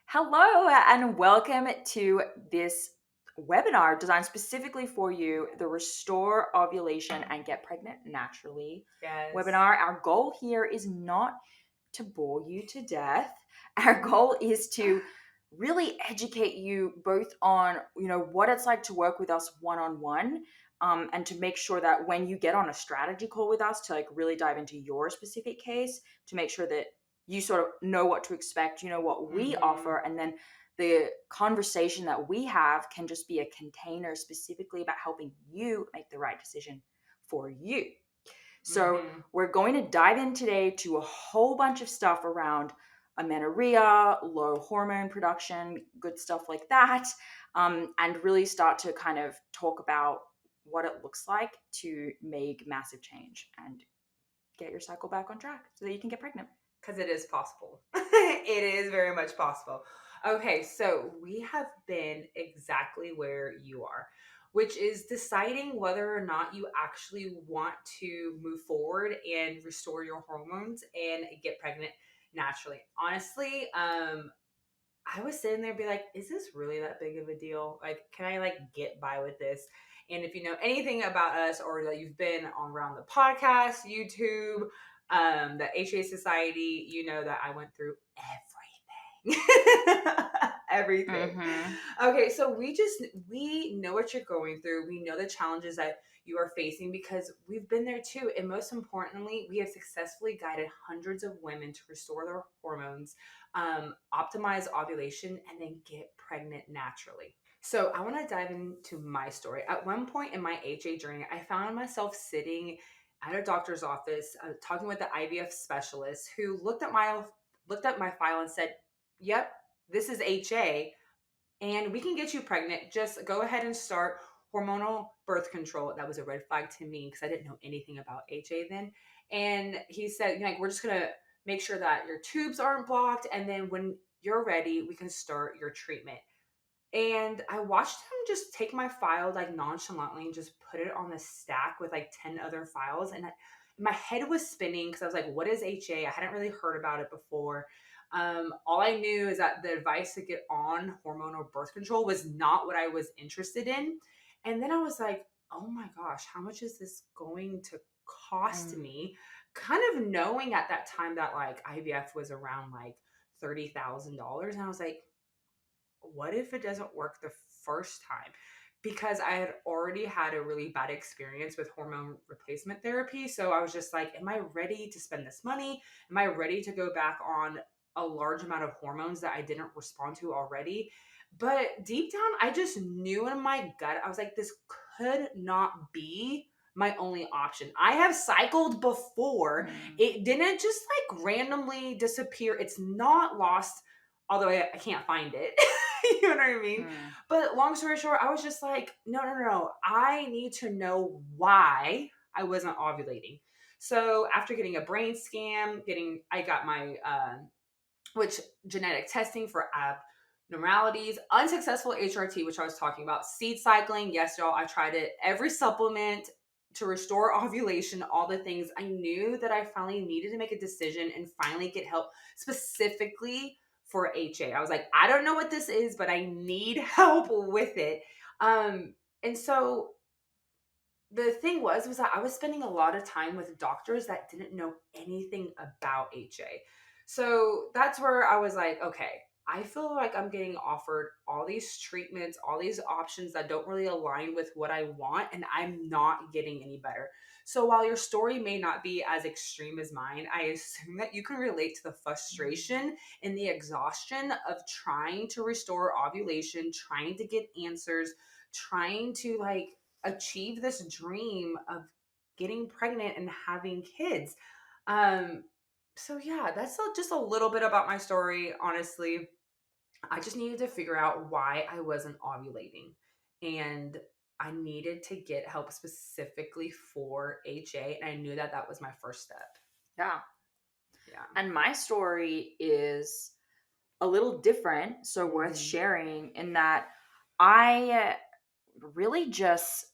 Hello, and welcome to this webinar designed specifically for you, the Restore Ovulation and Get Pregnant Naturally Yes. webinar. Our goal here is not to bore you to death. Our goal is to really educate you both on, what it's like to work with us one-on-one, and to make sure that when you get on a strategy call with us to really dive into your specific case, to make sure that you sort of know what to expect, you know what we Mhm. offer, and then the conversation that we have can just be a container specifically about helping you make the right decision for you. So, Mhm. we're going to dive in today to a whole bunch of stuff around amenorrhea, low hormone production, good stuff like that, and really start to kind of talk about what it looks like to make massive change and get your cycle back on track so that you can get pregnant. Because it is possible. It is very much possible. Okay, so we have been exactly where you are, which is deciding whether or not you actually want to move forward and restore your hormones and get pregnant naturally. Honestly, I was sitting there be like, is this really that big of a deal? Like, can I get by with this? And if you know anything about us or that you've been on around the podcast, YouTube, the HA Society, you know that I went through everything. Everything. Mm-hmm. Okay, so we know what you're going through. We know the challenges that you are facing because we've been there too. And most importantly, we have successfully guided hundreds of women to restore their hormones, optimize ovulation, and then get pregnant naturally. So I want to dive into my story. At one point in my HA journey, I found myself sitting at a doctor's office, talking with the IVF specialist, who looked at my file and said, "Yep, this is HA, and we can get you pregnant. Just go ahead and start hormonal birth control." That was a red flag to me because I didn't know anything about HA then. And he said, we're just gonna make sure that your tubes aren't blocked, and then when you're ready, we can start your treatment. And I watched him just take my file nonchalantly and just put it on the stack with 10 other files. And my head was spinning because I was like, what is HA? I hadn't really heard about it before. All I knew is that the advice to get on hormonal birth control was not what I was interested in. And then I was like, oh my gosh, how much is this going to cost me? Kind of knowing at that time that IVF was around $30,000. And I was like, what if it doesn't work the first time? Because I had already had a really bad experience with hormone replacement therapy. So I was just like, am I ready to spend this money? Am I ready to go back on a large amount of hormones that I didn't respond to already? But deep down, I just knew in my gut, I was like, this could not be my only option. I have cycled before. Mm. It didn't just randomly disappear. It's not lost, although I can't find it. You know what I mean? Mm. But long story short, I was just like, no, no, no, no. I need to know why I wasn't ovulating. So after getting a brain scan, I got my which genetic testing for abnormalities, unsuccessful HRT, which I was talking about, seed cycling. Yes, y'all, I tried it. Every supplement to restore ovulation, all the things. I knew that I finally needed to make a decision and finally get help specifically for HA. I was like, I don't know what this is, but I need help with it. And so the thing was that I was spending a lot of time with doctors that didn't know anything about HA. So that's where I was like, okay, I feel like I'm getting offered all these treatments, all these options that don't really align with what I want, and I'm not getting any better. So while your story may not be as extreme as mine, I assume that you can relate to the frustration and the exhaustion of trying to restore ovulation, trying to get answers, trying to achieve this dream of getting pregnant and having kids. Um, so yeah, that's just a little bit about my story. Honestly, I just needed to figure out why I wasn't ovulating, and I needed to get help specifically for HA, and I knew that that was my first step. Yeah. Yeah. And my story is a little different, so worth Hmm. sharing in that I really just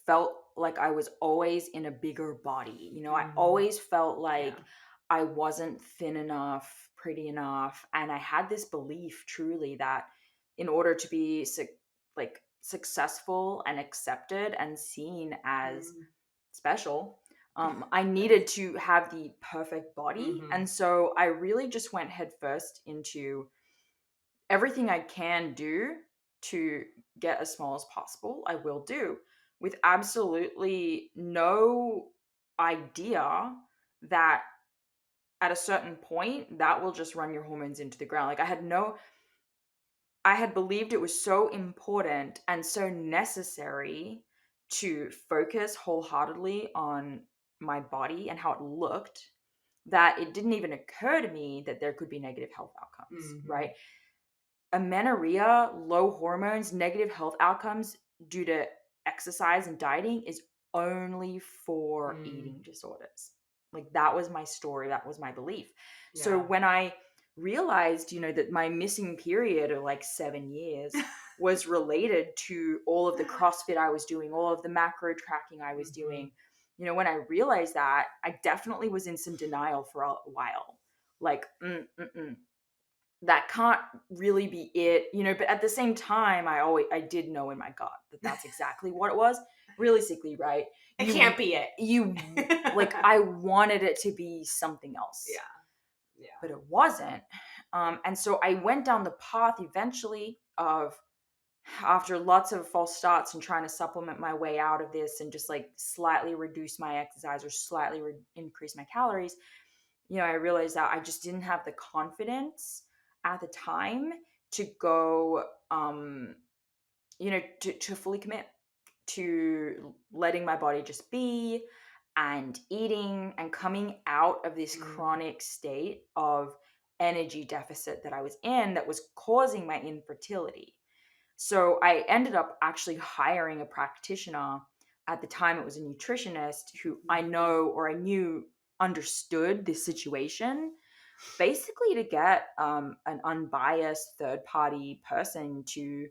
felt like I was always in a bigger body. I Hmm. always felt like Yeah. I wasn't thin enough pretty enough. And I had this belief truly that in order to be like successful and accepted and seen as Mm. special, I needed to have the perfect body. Mm-hmm. And so I really just went headfirst into everything I can do to get as small as possible, I will do, with absolutely no idea that at a certain point that will just run your hormones into the ground. Like I had believed it was so important and so necessary to focus wholeheartedly on my body and how it looked that it didn't even occur to me that there could be negative health outcomes, Mm-hmm. right? Amenorrhea, low hormones, negative health outcomes due to exercise and dieting is only for Mm. eating disorders. Like that was my story, that was my belief. So Yeah. when I realized, that my missing period of like 7 years was related to all of the CrossFit I was doing, all of the macro tracking I was Mm-hmm. doing, when I realized that, I definitely was in some denial for a while. Like, that can't really be it, but at the same time I did know in my gut that that's exactly what it was. Realistically, right? It you can't be it. you like, I wanted it to be something else, Yeah. Yeah. but it wasn't. And so I went down the path eventually of, after lots of false starts and trying to supplement my way out of this and just like slightly reduce my exercise or slightly increase my calories, I realized that I just didn't have the confidence at the time to go, to fully commit to letting my body just be and eating and coming out of this Mm. chronic state of energy deficit that I was in that was causing my infertility. So I ended up actually hiring a practitioner. At the time, it was a nutritionist who I know, or I knew, understood this situation, basically to get an unbiased third party person to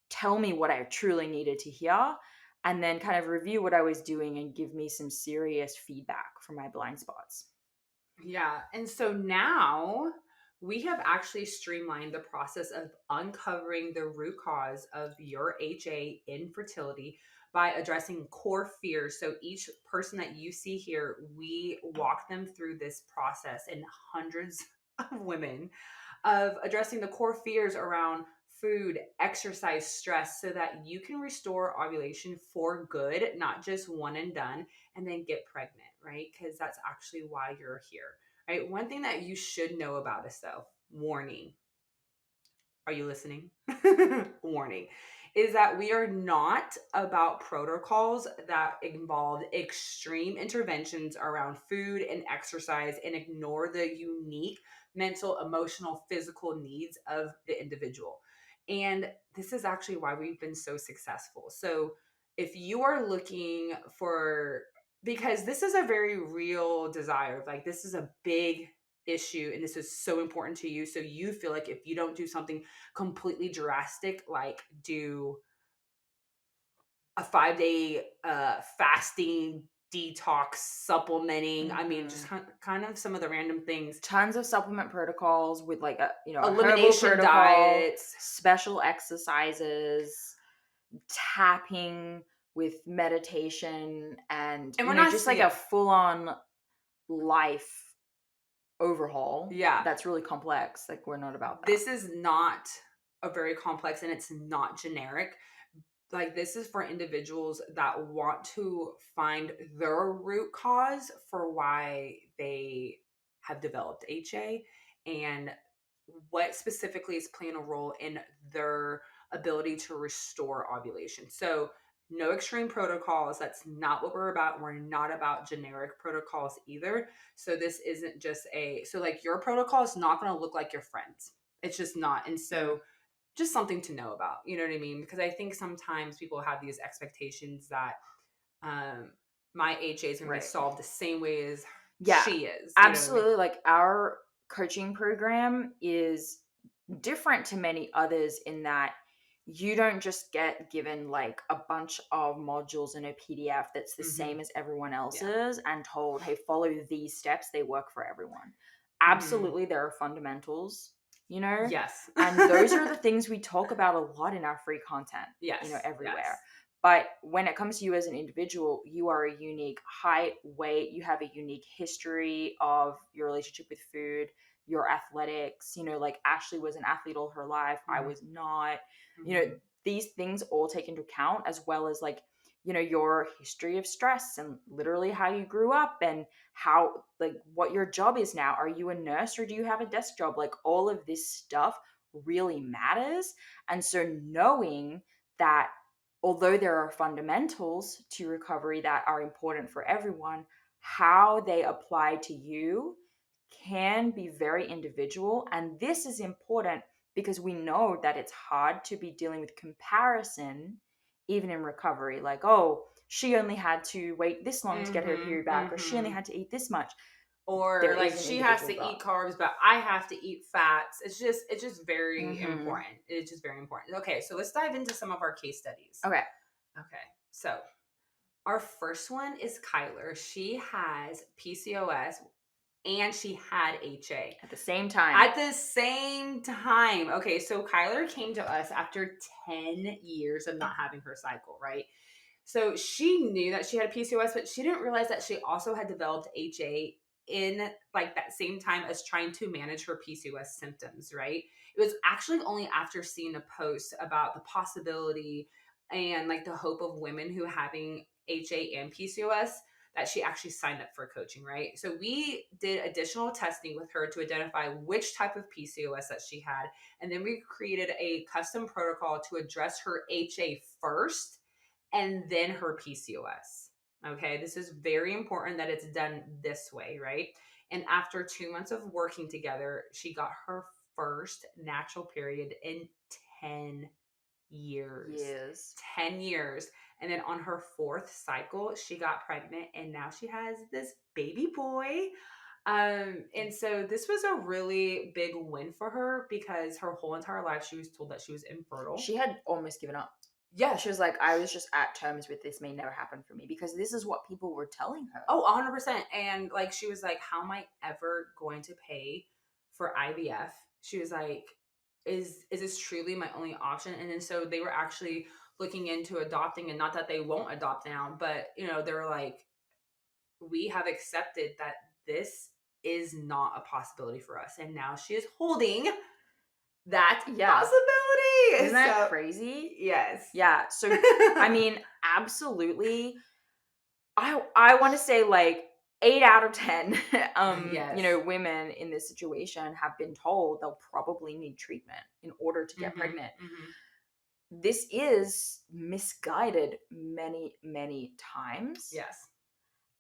tell me what I truly needed to hear and then kind of review what I was doing and give me some serious feedback for my blind spots. Yeah. And so now we have actually streamlined the process of uncovering the root cause of your HA infertility by addressing core fears. So each person that you see here, we walk them through this process and hundreds of women of addressing the core fears around food, exercise, stress, so that you can restore ovulation for good, not just one and done, and then get pregnant, right? Because that's actually why you're here, right? One thing that you should know about us, though, warning. Are you listening? Warning is that we are not about protocols that involve extreme interventions around food and exercise and ignore the unique mental, emotional, physical needs of the individual. And this is actually why we've been so successful. So, if you are looking for, because this is a very real desire, like this is a big issue and this is so important to you. So, you feel like if you don't do something completely drastic, like do a 5 day fasting, detox, supplementing. I mean, just Mhm. kind of some of the random things. Tons of supplement protocols with like a herbal Elimination protocol, diets. special exercises, tapping with meditation, and And we're not, just like a yeah, full on life overhaul yeah, that's really complex. Like, we're not about that. this is not a very complex and it's not generic. Like, this is for individuals that want to find their root cause for why they have developed HA and what specifically is playing a role in their ability to restore ovulation. So, no extreme protocols. That's not what we're about. We're not about generic protocols either. So, this isn't just so like your protocol is not going to look like your friends. It's just not. And Mm. so, just something to know about. You know what I mean? Because I think sometimes people have these expectations that um, my HA is going to be Right. solved the same way as Yeah, she is. You know what I mean? absolutely. Like, our coaching program is different to many others in that you don't just get given like a bunch of modules in a PDF that's the Hmm. same as everyone Yeah. else's and told, hey, follow these steps, they work for everyone. absolutely there are fundamentals, you know, Yes. and those are the things we talk about a lot in our free content, Yes. you know, Yes. everywhere. But when it comes to you as an individual, you are a unique height, weight, you have a unique history of your relationship with food, your athletics, you know, like Ashley was an athlete all her life, I Mhm. was not. You know, Mhm. these things all take into account, as well as like, you know, your history of stress and literally how you grew up and how, like, what your job is now. Are you a nurse or do you have a desk job? Like, all of this stuff really matters. And so knowing that although there are fundamentals to recovery that are important for everyone, how they apply to you can be very individual. And this is important because we know that it's hard to be dealing with comparison even in recovery. Like, oh, she only had to wait this long to get her Mhm. period back, or she only Mhm. had to eat this much. Or There like is an she has individual to eat goal. carbs, but I have to eat fats. It's just very Mm-hmm. important. It's just very important. Okay, so let's dive into some of our case studies. Okay. Okay, so our first one is Kyler. She has PCOS and she had HA At the same time. at the same time. Okay, so Kyler came to us after 10 years of not having her cycle, right? So she knew that she had PCOS, but she didn't realize that she also had developed HA in like that same time as trying to manage her PCOS symptoms, right? It was actually only after seeing a post about the possibility and like the hope of women who having HA and PCOS that she actually signed up for coaching, right? So we did additional testing with her to identify which type of PCOS that she had. And then we created a custom protocol to address her HA first and then her PCOS. Okay, this is very important that it's done this way, right? And after 2 months of working together, she got her first natural period in 10 years. Years. 10 years. And then on her fourth cycle, she got pregnant and now she has this baby boy. And so this was a really big win for her because her whole entire life she was told that she was infertile. She had almost given up. Yes. She was like, I was just at terms with this may never happen for me, because this is what people were telling her. Oh, 100%. And like she was like, how am I ever going to pay for IVF? She was like, is this truly my only option? And then so they were actually looking into adopting, and not that they won't adopt now, but you know, they were like, we have accepted that this is not a possibility for us. And now she is holding that Yeah. possibility. Isn't that So, crazy? yes. Yeah. So I mean, absolutely. I want to say like 8 out of 10 Yes. you know, women in this situation have been told they'll probably need treatment in order to get Mhm, pregnant. mhm. This is misguided many times. Yes.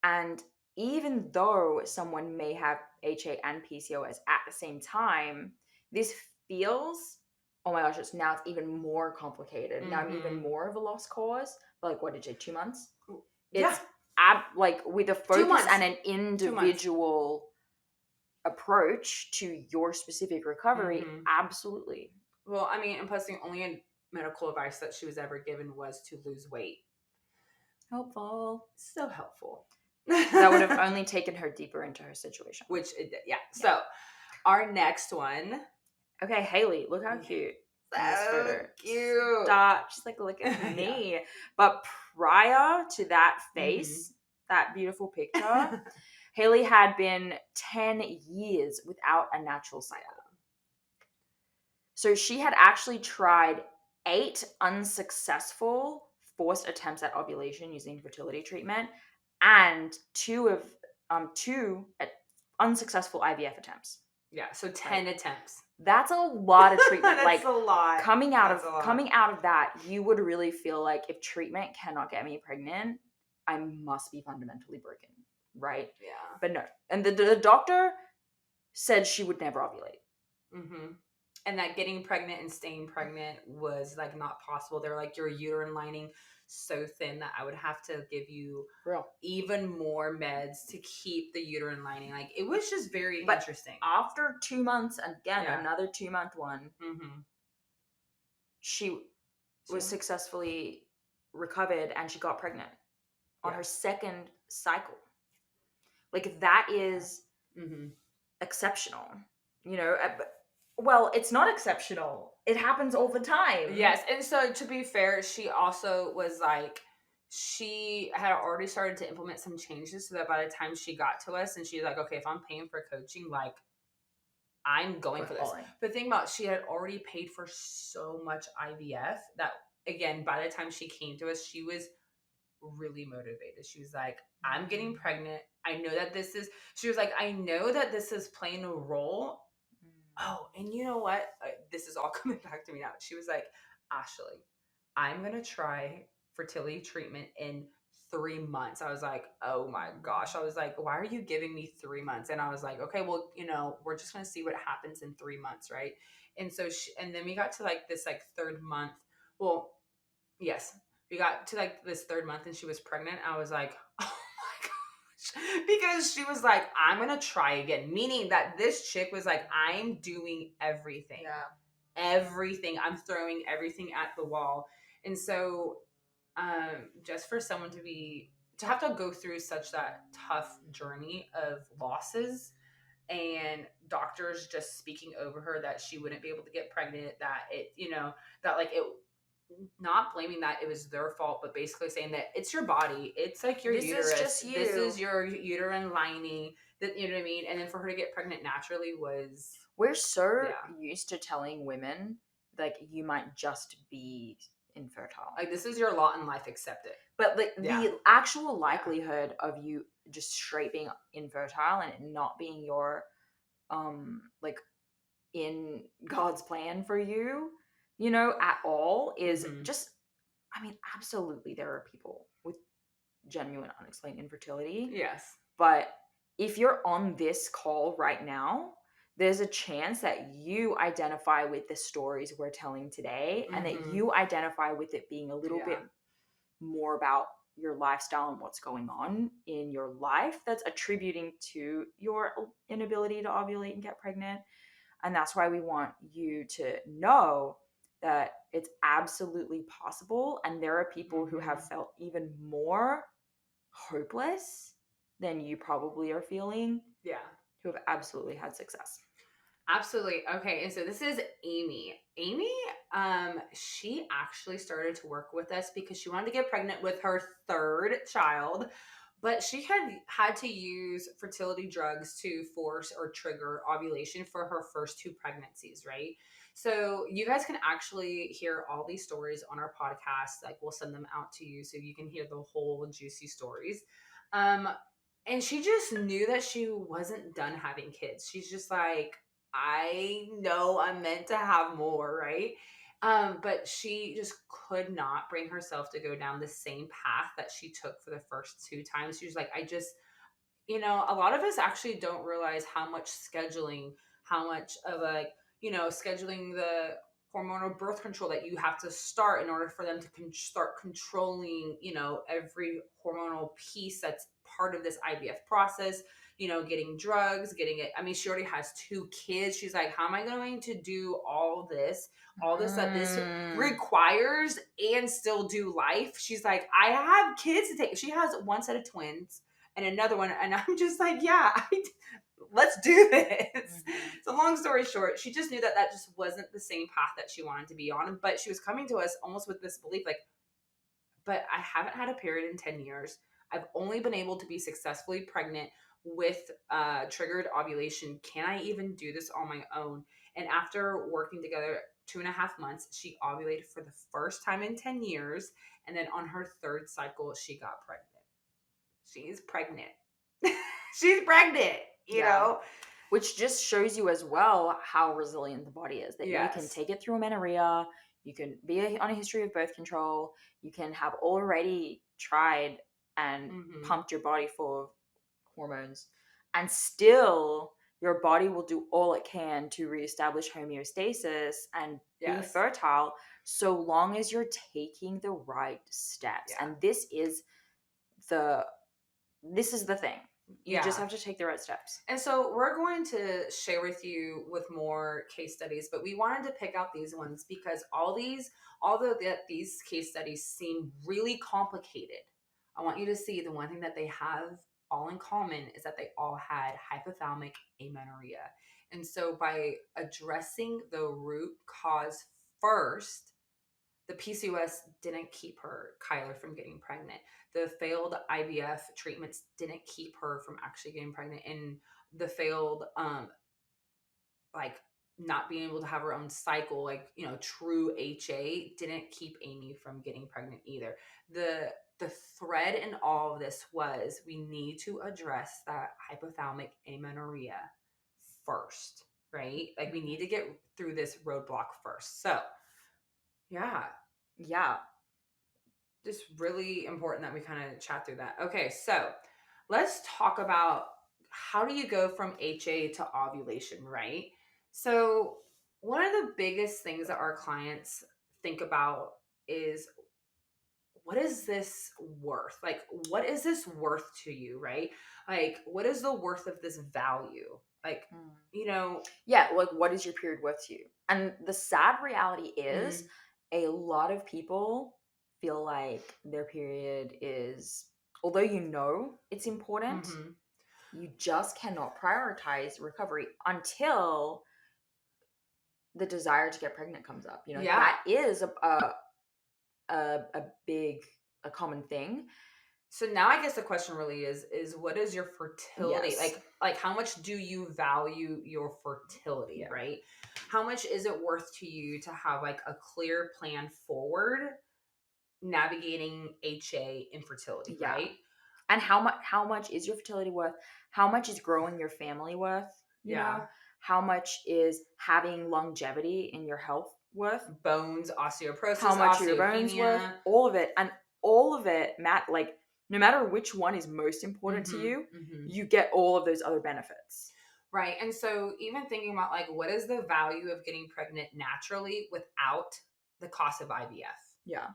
And even though someone may have HA and PCOS at the same time, this feels, oh my gosh, it's even more complicated. Now I'm even Mhm. more of a lost cause. But like, what did you say, 2 months? Yeah. It's like with a 2 focus months. and an 2 months. individual approach to your specific recovery, Mhm. absolutely. Well, I mean, and plus the only medical advice that she was ever given was to lose weight. Helpful. So helpful. That would have only taken her deeper into her situation. Which it did, yeah. So our next one. Okay, Haley, look how cute in this So photo. cute. Stop. She's like, look at me. But prior to that face, that beautiful picture, Haley had been 10 years without a natural cycle. So she had actually tried 8 unsuccessful forced attempts at ovulation using fertility treatment, and two unsuccessful IVF attempts. Yeah, so 10 attempts. That's a lot of treatment. That's like a lot. coming out That's a lot. of that, you would really feel like if treatment cannot get me pregnant, I must be fundamentally broken, right? Yeah. But no. And the doctor said she would never ovulate. Mm-hmm. And that getting pregnant and staying pregnant was like not possible. They're like, your uterine lining so thin that I would have to give you Real. even more meds to keep the uterine lining. Like it was just very interesting. After 2 months, again, Yeah. another 2-month one, Mm-hmm. she was successfully recovered and she got pregnant on her second cycle. Like that is Mm-hmm. exceptional. You know, well, it's not exceptional. It happens all the time. Yes, and so to be fair, she also was like, she had already started to implement some changes so that by the time she got to us, and she's like, okay, if I'm paying for coaching, like I'm going We're for this. falling. But the thing about, she had already paid for so much IVF that again, by the time she came to us, she was really motivated. She was like, I'm getting pregnant. I know that this is, she was like, I know that this is playing a role. Oh, and you know what? This is all coming back to me now. She was like, Ashley, I'm going to try fertility treatment in 3 months. I was like, oh my gosh. I was like, why are you giving me 3 months? And I was like, okay, well, we're just going to see what happens in 3 months. Right. And so, and then we got to like this like third month. Well, yes, we got to like this third month and she was pregnant. I was like, oh my gosh. Because she was like, I'm going to try again. Meaning that this chick was like, I'm doing everything. Yeah. Everything. I'm throwing everything at the wall. And so, just for someone to have to go through such that tough journey of losses and doctors just speaking over her that she wouldn't be able to get pregnant, that that like it, not blaming that it was their fault, but basically saying that it's your body, it's like your This is uterus, just this you. is your uterine lining, that, you know what I mean. And then for her to get pregnant naturally was, We're so yeah, used to telling women like you might just be infertile. like this is your lot in life, accept it. But Yeah. the actual likelihood of you just straight being infertile and it not being your like in God's plan for you, at all is Mhm. just, I mean, absolutely there are people with genuine unexplained infertility. Yes. But if you're on this call right now, there's a chance that you identify with the stories we're telling today and that Mhm. you identify with it being a little bit Yeah. more about your lifestyle and what's going on in your life that's attributing to your inability to ovulate and get pregnant. And that's why we want you to know that it's absolutely possible. And there are people who have Mhm. felt even more hopeless than you probably are feeling Yeah. who have absolutely had success. Absolutely. Okay, and so this is Amy. Amy, she actually started to work with us because she wanted to get pregnant with her third child, but she had to use fertility drugs to force or trigger ovulation for her first two pregnancies, right? So you guys can actually hear all these stories on our podcast. Like we'll send them out to you so you can hear the whole juicy stories. Um, and she just knew that she wasn't done having kids. She's just like, I know I'm meant to have more, right? But she just could not bring herself to go down the same path that she took for the first two times. She was like, I just, a lot of us actually don't realize how much scheduling, how much of scheduling the hormonal birth control that you have to start in order for them to start controlling, every hormonal piece that's part of this IVF process, getting drugs, getting it. I mean, she already has two kids. She's like, how am I going to do all this that this requires and still do life? She's like, I have kids to take. She has one set of twins and another one. And I'm just like, yeah, let's do this. Mhm. So long story short, she just knew that that just wasn't the same path that she wanted to be on. But she was coming to us almost with this belief, like, but I haven't had a period in 10 years. I've only been able to be successfully pregnant with triggered ovulation. Can I even do this on my own? And after working together 2.5 months, she ovulated for the first time in 10 years. And then on her third cycle, she got pregnant. She's pregnant. She's pregnant, you Yeah. know? Which just shows you as well how resilient the body is, that you can Yes. take it through amenorrhea, you can be on a history of birth control, you can have already tried and Mm-hmm. pumped your body full of hormones, and still your body will do all it can to reestablish homeostasis and be Yes. fertile, so long as you're taking the right steps. Yeah. And this is the thing. You just Yeah. have to take the right steps. And so we're going to share with you with more case studies, but we wanted to pick out these ones because although these case studies seem really complicated, I want you to see the one thing that they have all in common is that they all had hypothalamic amenorrhea. And so by addressing the root cause first, the PCOS didn't keep Kyler, from getting pregnant. The failed IVF treatments didn't keep her from actually getting pregnant. And the failed, like, not being able to have her own cycle, like, true HA, didn't keep Amy from getting pregnant either. The thread in all of this was we need to address that hypothalamic amenorrhea first, right? Like, we need to get through this roadblock first. So, yeah, just really important that we kind of chat through that. Okay, so let's talk about how do you go from HA to ovulation, right? So, one of the biggest things that our clients think about is, what is this worth? Like, what is this worth to you, right? Like, what is the worth of this value? Like, Yeah, like, what is your period worth to you? And the sad reality is, Mm-hmm. a lot of people feel like their period is, although it's important, Mm-hmm. you just cannot prioritize recovery until the desire to get pregnant comes up. Yeah. That is a big, a common thing. So now I guess the question really is what is your fertility? Yes. Like how much do you value your fertility, right? How much is it worth to you to have like a clear plan forward navigating HA infertility, right? And how much is your fertility worth? How much is growing your family worth? You know? How much is having longevity in your health worth? Bones, osteoporosis, how much are your bones worth? All of it. And all of it, Matt, like, no matter which one is most important to you, you get all of those other benefits. Right. And so even thinking about, like, what is the value of getting pregnant naturally without the cost of IVF? Yeah.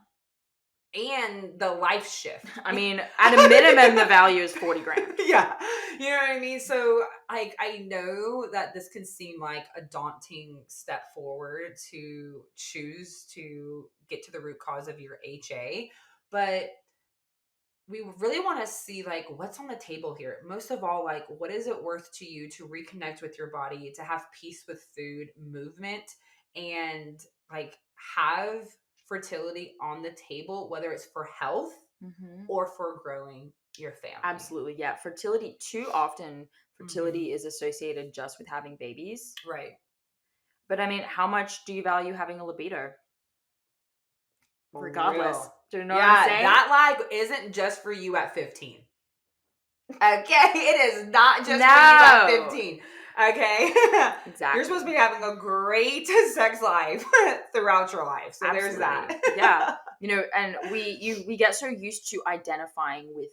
And the life shift. I mean, at a minimum, the value is 40 grand. Yeah. You know what I mean? So, like, I know that this can seem like a daunting step forward to choose to get to the root cause of your HA, but we really want to see, like, what's on the table here. Most of all, like, what is it worth to you to reconnect with your body, to have peace with food, movement, and, like, have fertility on the table, whether it's for health or for growing your family. Absolutely. Yeah. Fertility, too often, fertility is associated just with having babies. Right. But I mean, how much do you value having a libido? Regardless. Do you know what I'm saying? That like isn't just for you at 15. Okay, it is not just for you at 15. Okay, exactly. You're supposed to be having a great sex life throughout your life. So Absolutely. There's that. Yeah, and we get so used to identifying with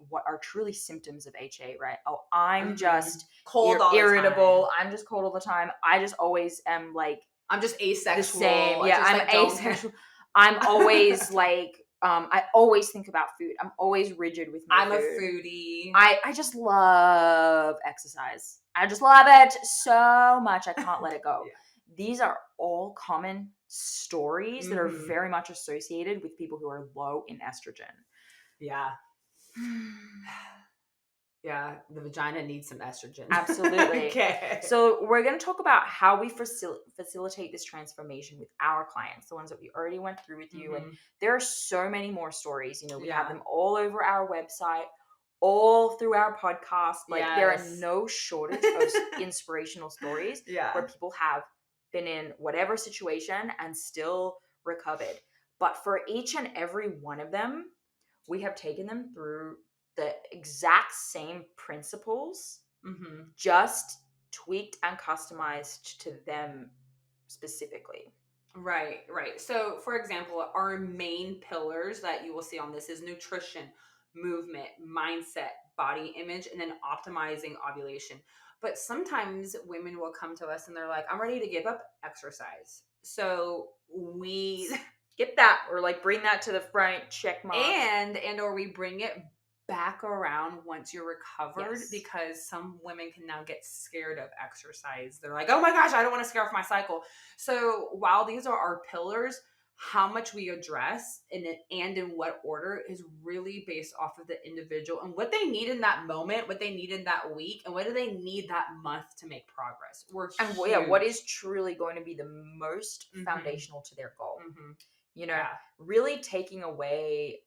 what are truly symptoms of HA, right? Oh, I'm just cold, irritable. I'm just cold all the time. I just always am like, I'm just asexual. The same. Yeah, I'm asexual. I'm always like, I always think about food. I'm always rigid with my food. I'm a foodie. I just love exercise. I just love it so much. I can't let it go. Yeah. These are all common stories that are very much associated with people who are low in estrogen. Yeah. Yeah, the vagina needs some estrogen. Absolutely. Okay. So we're going to talk about how we facilitate this transformation with our clients, the ones that we already went through with you. And there are so many more stories. We have them all over our website, all through our podcast. Like, there are no shortage of inspirational stories where people have been in whatever situation and still recovered. But for each and every one of them, we have taken them through the exact same principles, just tweaked and customized to them specifically. Right. So, for example, our main pillars that you will see on this is nutrition, movement, mindset, body image, and then optimizing ovulation. But sometimes women will come to us and they're like, I'm ready to give up exercise. So we get that, or like bring that to the front, check mark. Or we bring it back around once you're recovered, because some women can now get scared of exercise. They're like, oh my gosh, I don't want to scare off my cycle. So while these are our pillars, how much we address and in what order is really based off of the individual and what they need in that moment, what they need in that week, and what do they need that month to make progress. We're And yeah, what huge. is truly going to be the most Mhm. foundational to their goal? Mhm. You know, Yeah. really taking away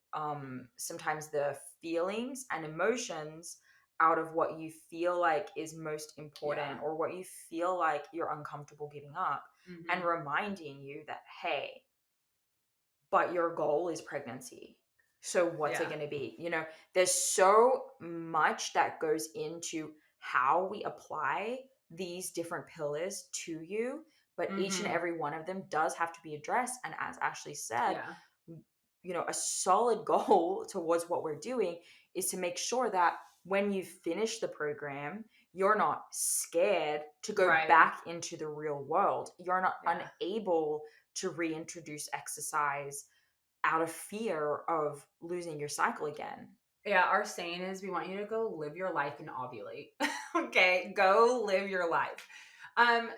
sometimes the feelings and emotions out of what you feel like is most important Yeah. or what you feel like you're uncomfortable giving up, and Mhm. reminding you that, hey, but your goal is pregnancy. So what's it Yeah. going to be? There's so much that goes into how we apply these different pillars to you, but each and Mhm. every one of them does have to be addressed. And as Ashley said, Yeah. a solid goal towards what we're doing is to make sure that when you finish the program, you're not scared to go Right. back into the real world. You're not Yeah. unable to reintroduce exercise out of fear of losing your cycle again. Yeah, our saying is we want you to go live your life and ovulate. Okay, go live your life.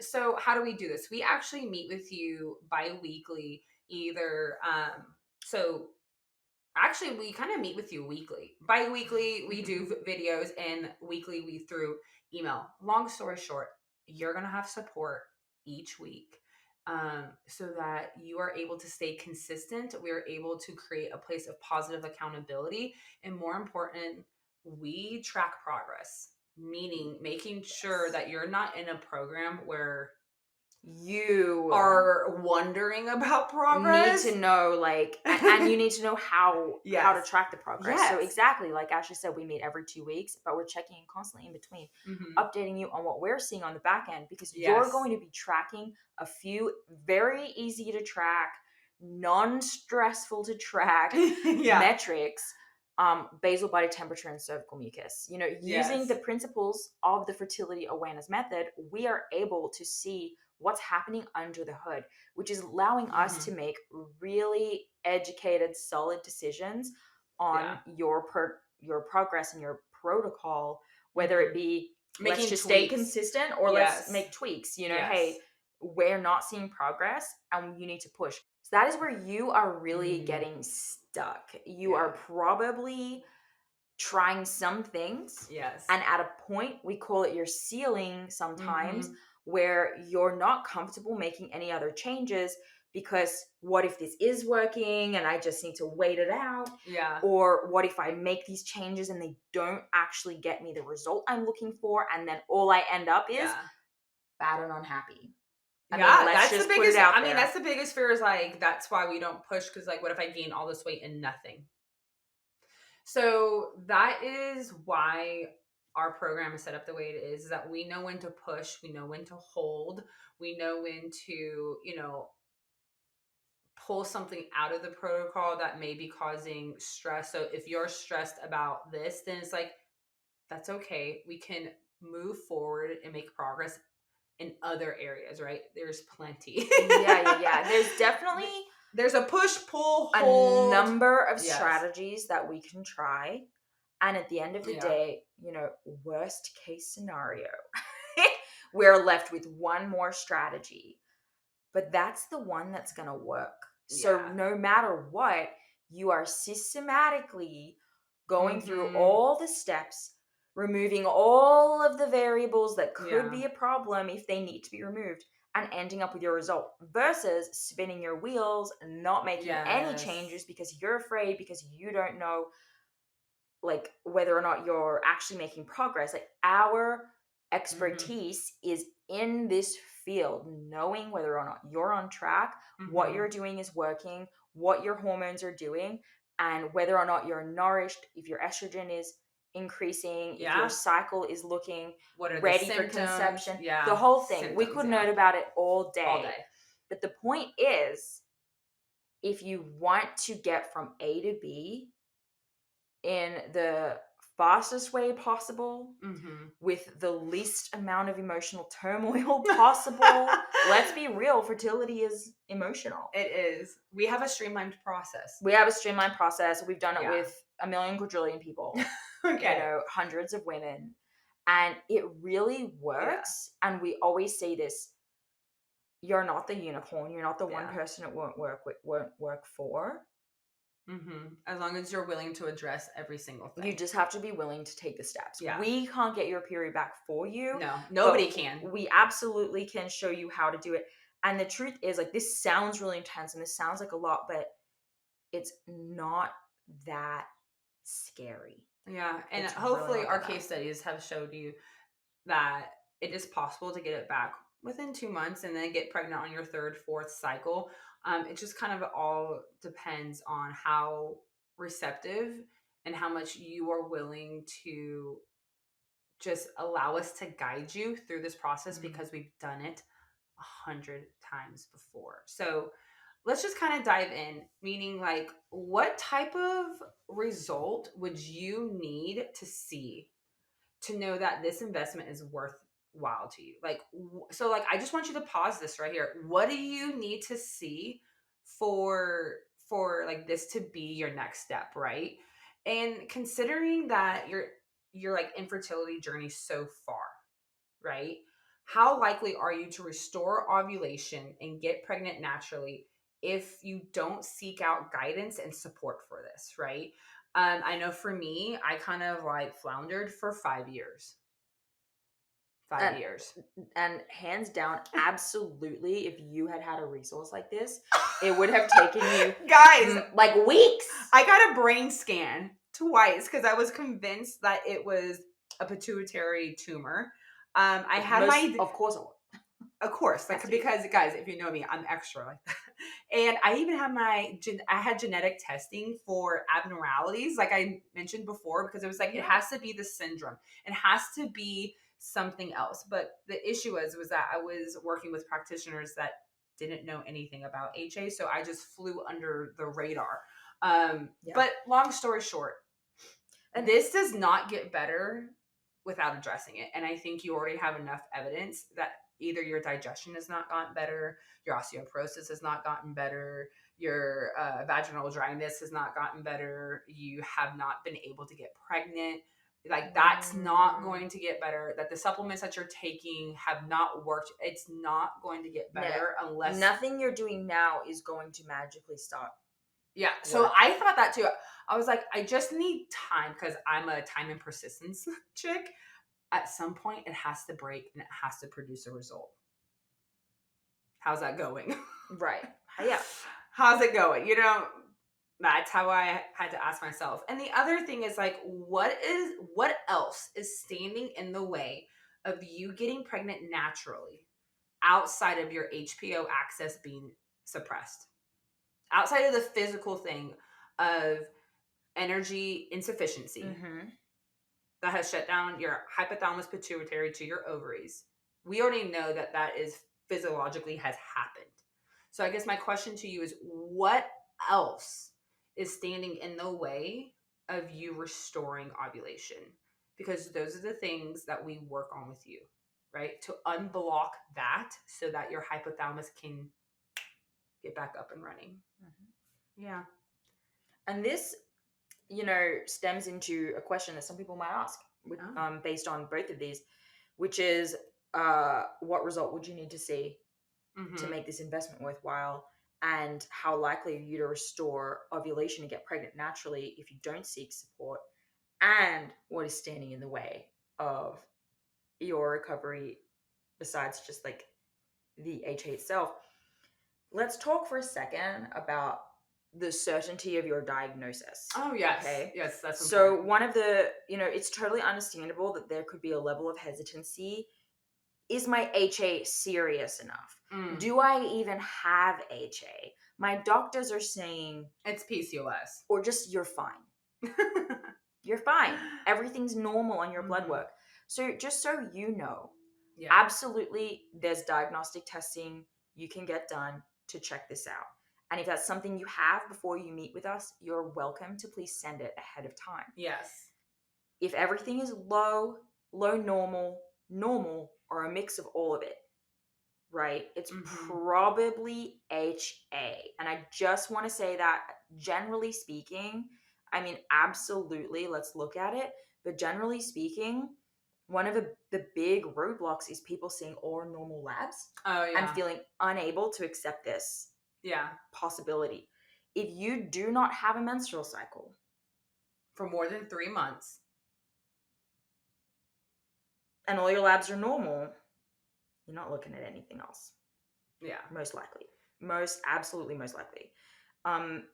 So how do we do this? We actually meet with you bi-weekly, either so actually we kind of meet with you weekly. Bi-weekly we do videos, and weekly we through email. Long story short, you're gonna have support each week, so that you are able to stay consistent. We are able to create a place of positive accountability, and more important, we track progress, meaning making sure Yes. that you're not in a program where You are wondering about need progress. to know, like, and you need to know how to Yes. track the progress. So Yes. exactly like Ashley said, we meet every 2 weeks, but we're checking in constantly in between, Hmm. updating you on what we're seeing on the back end, because you're Yes. going to be tracking a few very easy to track, non-stressful to track Yeah. metrics. Basal body temperature and cervical mucus. Using the Yes. principles of the fertility awareness method, we are able to see what's happening under the hood, which is allowing us to Hmm. make really educated, solid decisions on Yeah. your progress and your protocol, whether it Hmm. be let's Making just stay tweaks. consistent or let's Yes. make tweaks. Hey, Yes. we're not seeing progress and you need to push. So that is where you are really Hmm. getting stuck. You are Yeah. probably trying some things, Yes. and at a point we call it your ceiling sometimes, Hmm. where you're not comfortable making any other changes, because what if this is working and I just need to wait it out, Yeah. or what if I make these changes and they don't actually get me the result I'm looking for, and then all I end up is Yeah. bad and unhappy. I mean, Yeah. let's That's the just put it biggest. out I mean, there. that's the biggest fear is like, that's why we don't push. Cause like, what if I gain all this weight and nothing? So that is why our program is set up the way it is that we know when to push, we know when to hold, we know when to, pull something out of the protocol that may be causing stress. So if you're stressed about this, then it's like, that's okay. We can move forward and make progress in other areas, right? There's plenty. Yeah. There's definitely There's a push, pull, a hold. number of Yes. strategies that we can try. And at the end of the Yeah. day, worst case scenario, we're left with one more strategy. But that's the one that's going to work. So Yeah. no matter what, you are systematically going through Mhm. all the steps, removing all of the variables that could Yeah. be a problem if they need to be removed, and ending up with your result, versus spinning your wheels and not making any Yes. changes because you're afraid, because you don't know, like, whether or not you're actually making progress. Like, our Mhm. expertise is in this field, knowing whether or not you're on track, what you're Mhm. doing is working, what your hormones are doing, and whether or not you're nourished, if your estrogen is increasing, if your Yeah. cycle is looking What are the ready for symptoms? conception, the Yeah. whole thing. We Symptoms, could yeah. note about it all All day. day. But the point is, if you want to get from A to B in the fastest way possible, Mhm. with the least amount of emotional turmoil possible. Let's be real, fertility is emotional. It is. We have a streamlined process. We have a streamlined process. We've done it Yeah. with a million quadrillion people, Okay. hundreds of women. And it really Yeah. works. And we always say this: you're not the unicorn. You're not the one Yeah. person it won't work for. As long as you're willing to address every single You thing. just have to be willing to take the steps. Yeah. We can't get your period back for you. No, but nobody can. We absolutely can show you how to do it. And the truth is, like, this sounds really intense and this sounds like a lot, but it's not that scary. Yeah, and It's hopefully really not our that bad. case studies have showed you that it is possible to get it back within 2 months and then get pregnant on your third, fourth cycle. It just kind of all depends on how receptive and how much you are willing to just allow us to guide you through this process Mhm. because we've done it 100 times before. So let's just kind of dive in, meaning like what type of result would you need to see to know that this investment is worthwhile to you? Like, so like, I just want you to pause this right here. What do you need to see for like this to be your next step, right? And considering that your like infertility journey so far, right? How likely are you to restore ovulation and get pregnant naturally if you don't seek out guidance and support for this, right? I know for me, I kind of like floundered for 5 years. Five And years. and hands down, absolutely, if you had a resource like this, it would have taken you Guys, like weeks. I got a brain scan twice because I was convinced that it was a pituitary tumor. I had my Of course it would. Of course, like Has to be. because guys, if you know me, I'm extra like that. And I even had I had genetic testing for abnormalities, like I mentioned before, because it was like it has to be the syndrome, it has to be something else. But the issue was that I was working with practitioners that didn't know anything about HA, so I just flew under the radar. Yeah. But long story short, And this does not get better without addressing it. And I think you already have enough evidence that either your digestion has not gotten better, your osteoporosis has not gotten better, your vaginal dryness has not gotten better, you have not been able to get pregnant. Like, that's not going to get better. That the supplements that you're taking have not worked. It's not going to get better unless nothing you're doing now is going to magically stop. Yeah. So I thought that too. I was like, I just need time because I'm a time and persistence chick. At some point, it has to break and it has to produce a result. How's that going? Right. Yeah. How's it going? That's how I had to ask myself. And the other thing is like, what else is standing in the way of you getting pregnant naturally outside of your HPO access being suppressed? Outside of the physical thing of energy insufficiency that has shut down your hypothalamus pituitary to your ovaries. We already know that that is physiologically has happened. So I guess my question to you is, what else is standing in the way of you restoring ovulation? Because those are the things that we work on with you, right? To unblock that so that your hypothalamus can get back up and running. Yeah. And this, stems into a question that some people might ask, based on both of these, which is, what result would you need to see to make this investment worthwhile? And how likely are you to restore ovulation and get pregnant naturally if you don't seek support? And what is standing in the way of your recovery besides just like the HA itself? Let's talk for a second about the certainty of your diagnosis. Oh, yes. Okay. Yes, that's so important. one of the, it's totally understandable that there could be a level of hesitancy. Is my HA serious enough? Do I even have HA? My doctors are saying it's PCOS. Or just you're fine. You're fine. Everything's normal on your blood work. So just so you know, absolutely there's diagnostic testing you can get done to check this out. And if that's something you have before you meet with us, you're welcome to please send it ahead of time. Yes. If everything is low, normal, or a mix of all of it, right? It's probably HA. And I just want to say that, generally speaking, I mean, absolutely, let's look at it. But generally speaking, one of the big roadblocks is people seeing all normal labs Oh and yeah. feeling unable to accept this Yeah. possibility. If you do not have a menstrual cycle, For more than 3 months. and all your labs are normal, you're not looking at anything else. Yeah. Most likely. Absolutely most likely. Um,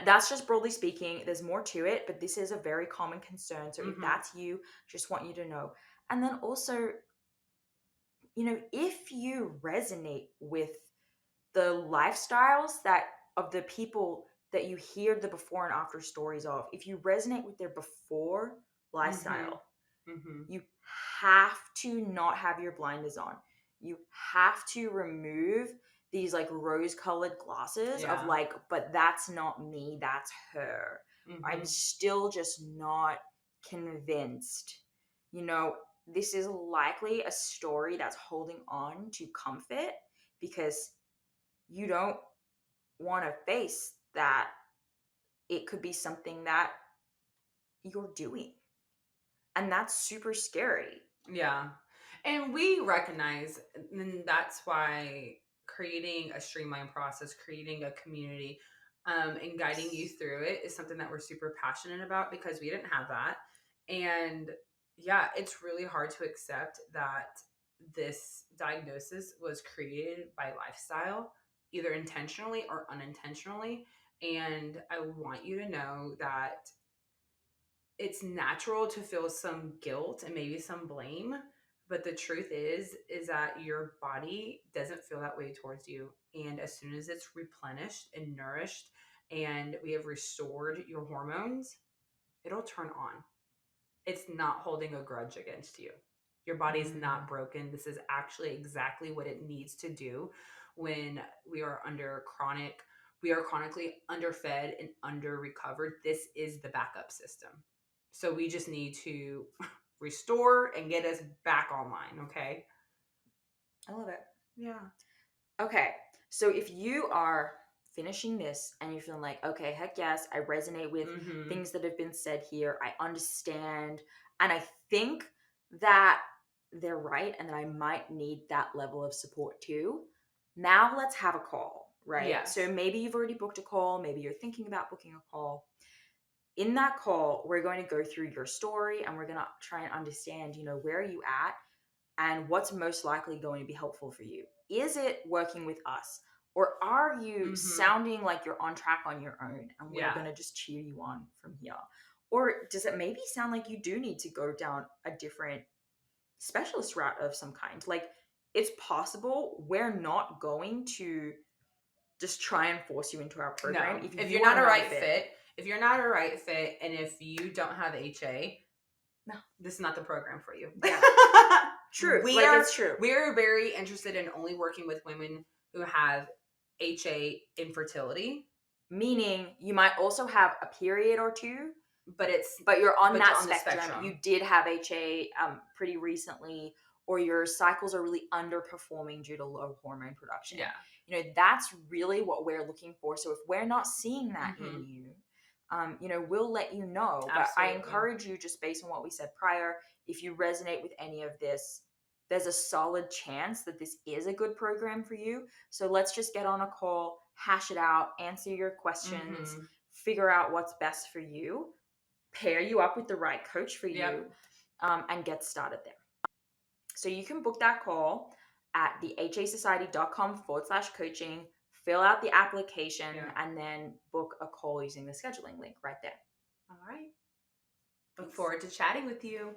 that's just broadly speaking. There's more to it, but this is a very common concern. So if Mm-hmm. that's you, just want you to know. And then also, if you resonate with the lifestyles that of the people that you hear the before and after stories of, if you resonate with their before Mm-hmm. lifestyle, Mm-hmm. you have to not have your blinders on. You have to remove these like rose colored glasses of Yeah. like, but that's not me, that's her. I'm Mm-hmm. still just not convinced. You know, this is likely a story that's holding on to comfort because you don't want to face that it could be something that you're doing. And that's super scary. Yeah. And we recognize, and that's why creating a streamlined process, creating a community, and guiding you through it is something that we're super passionate about because we didn't have that. And yeah, it's really hard to accept that this diagnosis was created by lifestyle, either intentionally or unintentionally. And I want you to know that it's natural to feel some guilt and maybe some blame, but the truth is that your body doesn't feel that way towards you, and as soon as it's replenished and nourished and we have restored your hormones, it'll turn on. It's not holding a grudge against you. Your body is not Mm. broken. This is actually exactly what it needs to do when we are chronically underfed and under recovered. This is the backup system. So we just need to restore and get us back online, okay? I love it. Yeah. Okay, so if you are finishing this and you're feeling like, okay, heck yes, I resonate with Mhm. things that have been said here, I understand, and I think that they're right and that I might need that level of support too. Now let's have a call, right? So Yes. maybe you've already booked a call, maybe you're thinking about booking a call. In that call, we're going to go through your story and we're going to try and understand, where are you at and what's most likely going to be helpful for you. Is it working with us? Or are you Mhm. sounding like you're on track on your own and we're Yeah. going to just cheer you on from here? Or does it maybe sound like you do need to go down a different specialist route of some kind? Like, it's possible we're not going to just try and force you into our program No. if If you you're not are a not a right fit. fit, if you're not a right fit and if you don't have HA, No. this is not the program for you. Yeah. True. we Like, are it's true. we're very interested in only working with women who have HA infertility, Meaning you might also have a period or two, but but you're on but that you're on the spectrum. You spectrum. did have HA pretty recently, or your cycles are really underperforming due to low hormone production. Yeah. That's really what we're looking for. So if we're not seeing that in Mhm. you, we'll let you know. But I Absolutely. encourage you, just based on what we said prior, if you resonate with any of this, there's a solid chance that this is a good program for you. So let's just get on a call, hash it out, answer your questions, Mhm. figure out what's best for you, pair you up with the right coach for Yep. you, and get started there. So you can book that call at thehasociety.com/coaching, fill out the application, Yeah. and then book a call using the scheduling link right there. All right. Look Thanks. forward to chatting with you.